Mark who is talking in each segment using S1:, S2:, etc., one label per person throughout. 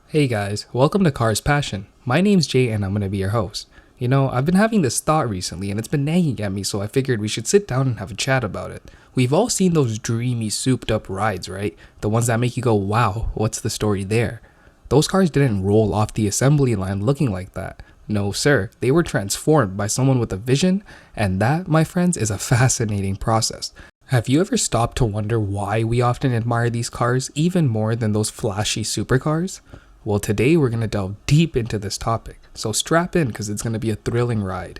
S1: Hey guys, welcome to Cars Passion. My name's Jay and I'm going to be your host. I've been having this thought recently and it's been nagging at me, so I figured we should sit down and have a chat about it. We've all seen those dreamy, souped up rides, right? The ones that make you go, wow, what's the story there? Those cars didn't roll off the assembly line looking like that. No, sir, they were transformed by someone with a vision, and that, my friends, is a fascinating process. Have you ever stopped to wonder why we often admire these cars even more than those flashy supercars? Well, today we're going to delve deep into this topic, so strap in because it's going to be a thrilling ride.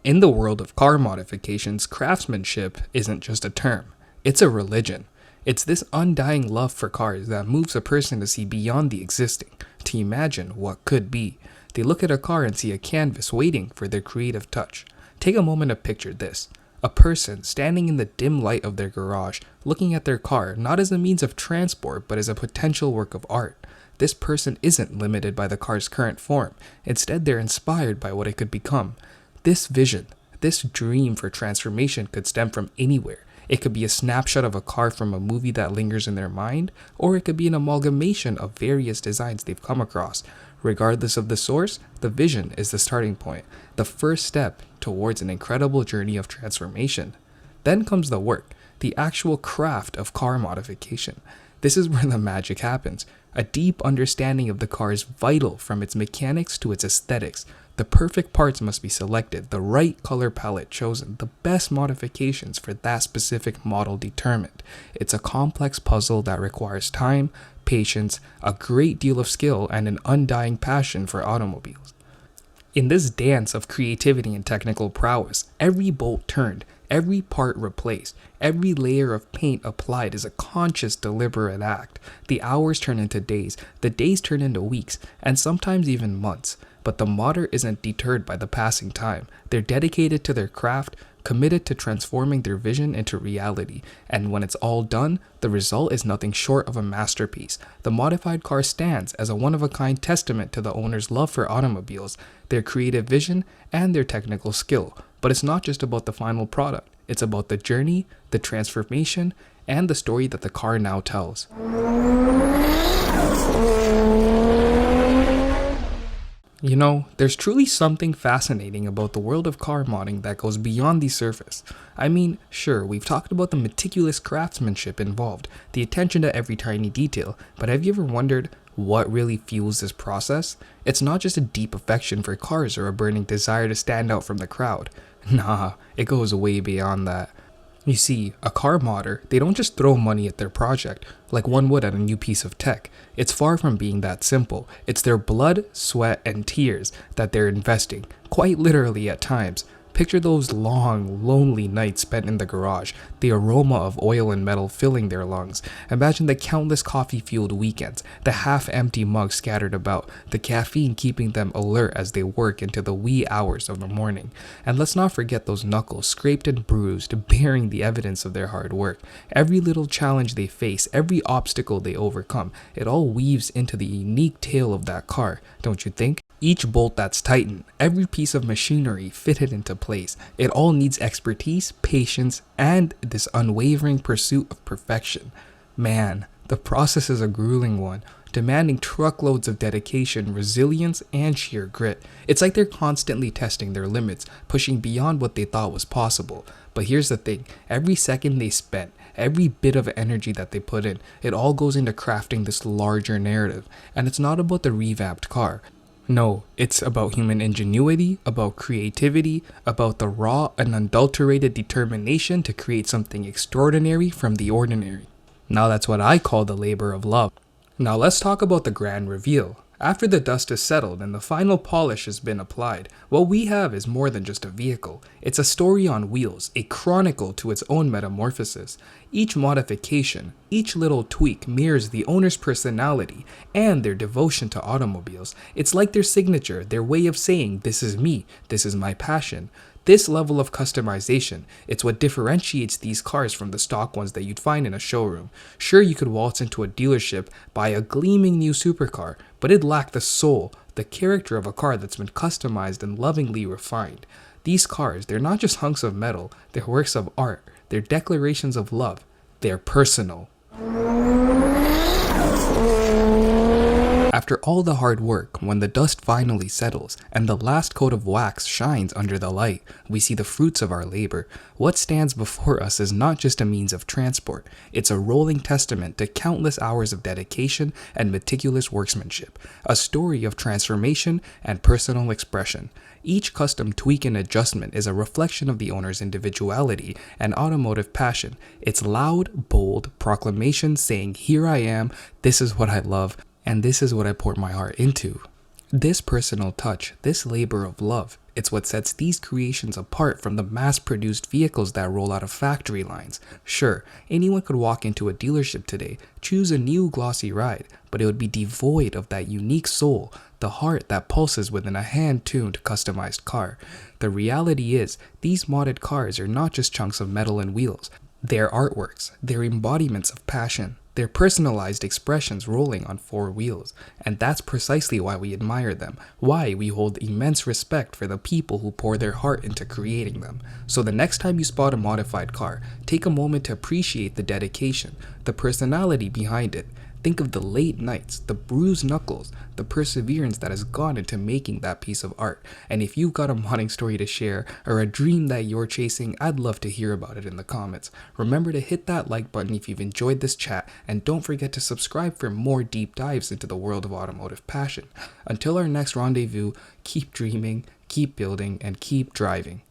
S1: In the world of car modifications, craftsmanship isn't just a term, it's a religion. It's this undying love for cars that moves a person to see beyond the existing, to imagine what could be. They look at a car and see a canvas waiting for their creative touch. Take a moment to picture this. A person standing in the dim light of their garage, looking at their car not as a means of transport but as a potential work of art. This person isn't limited by the car's current form. Instead, they're inspired by what it could become. This vision, this dream for transformation could stem from anywhere. It could be a snapshot of a car from a movie that lingers in their mind, or it could be an amalgamation of various designs they've come across. Regardless of the source, the vision is the starting point, the first step towards an incredible journey of transformation. Then comes the work, the actual craft of car modification. This is where the magic happens. A deep understanding of the car is vital, from its mechanics to its aesthetics. The perfect parts must be selected, the right color palette chosen, the best modifications for that specific model determined. It's a complex puzzle that requires time, patience, a great deal of skill, and an undying passion for automobiles. In this dance of creativity and technical prowess, every bolt turned, every part replaced, every layer of paint applied is a conscious, deliberate act. The hours turn into days, the days turn into weeks, and sometimes even months. But the modder isn't deterred by the passing time. They're dedicated to their craft, committed to transforming their vision into reality, and when it's all done, the result is nothing short of a masterpiece. The modified car stands as a one-of-a-kind testament to the owner's love for automobiles, their creative vision, and their technical skill. But it's not just about the final product. It's about the journey, the transformation, and the story that the car now tells. There's truly something fascinating about the world of car modding that goes beyond the surface. I mean, sure, we've talked about the meticulous craftsmanship involved, the attention to every tiny detail, but have you ever wondered what really fuels this process? It's not just a deep affection for cars or a burning desire to stand out from the crowd. Nah, it goes way beyond that. You see, a car modder, they don't just throw money at their project like one would at a new piece of tech. It's far from being that simple. It's their blood, sweat, and tears that they're investing, quite literally at times. Picture those long, lonely nights spent in the garage, the aroma of oil and metal filling their lungs. Imagine the countless coffee-fueled weekends, the half-empty mugs scattered about, the caffeine keeping them alert as they work into the wee hours of the morning. And let's not forget those knuckles, scraped and bruised, bearing the evidence of their hard work. Every little challenge they face, every obstacle they overcome, it all weaves into the unique tale of that car, don't you think? Each bolt that's tightened, every piece of machinery fitted into place, it all needs expertise, patience, and this unwavering pursuit of perfection. Man, the process is a grueling one, demanding truckloads of dedication, resilience, and sheer grit. It's like they're constantly testing their limits, pushing beyond what they thought was possible. But here's the thing, every second they spent, every bit of energy that they put in, it all goes into crafting this larger narrative. And it's not about the revamped car. No, it's about human ingenuity, about creativity, about the raw and unadulterated determination to create something extraordinary from the ordinary. Now that's what I call the labor of love. Now let's talk about the grand reveal. After the dust is settled and the final polish has been applied, what we have is more than just a vehicle. It's a story on wheels, a chronicle to its own metamorphosis. Each modification, each little tweak mirrors the owner's personality and their devotion to automobiles. It's like their signature, their way of saying, this is me, this is my passion. This level of customization, it's what differentiates these cars from the stock ones that you'd find in a showroom. Sure, you could waltz into a dealership, buy a gleaming new supercar, but it'd lack the soul, the character of a car that's been customized and lovingly refined. These cars, they're not just hunks of metal, they're works of art, they're declarations of love, they're personal. After all the hard work, when the dust finally settles and the last coat of wax shines under the light, we see the fruits of our labor. What stands before us is not just a means of transport, it's a rolling testament to countless hours of dedication and meticulous workmanship, a story of transformation and personal expression. Each custom tweak and adjustment is a reflection of the owner's individuality and automotive passion. It's loud, bold proclamation saying, "Here I am, this is what I love, and this is what I poured my heart into." This personal touch, this labor of love, it's what sets these creations apart from the mass-produced vehicles that roll out of factory lines. Sure, anyone could walk into a dealership today, choose a new glossy ride, but it would be devoid of that unique soul, the heart that pulses within a hand-tuned, customized car. The reality is, these modded cars are not just chunks of metal and wheels. They're artworks, they're embodiments of passion. They're personalized expressions rolling on four wheels, and that's precisely why we admire them, why we hold immense respect for the people who pour their heart into creating them. So the next time you spot a modified car, take a moment to appreciate the dedication, the personality behind it. Think of the late nights, the bruised knuckles, the perseverance that has gone into making that piece of art. And if you've got a modding story to share or a dream that you're chasing, I'd love to hear about it in the comments. Remember to hit that like button if you've enjoyed this chat, and don't forget to subscribe for more deep dives into the world of automotive passion. Until our next rendezvous, keep dreaming, keep building, and keep driving.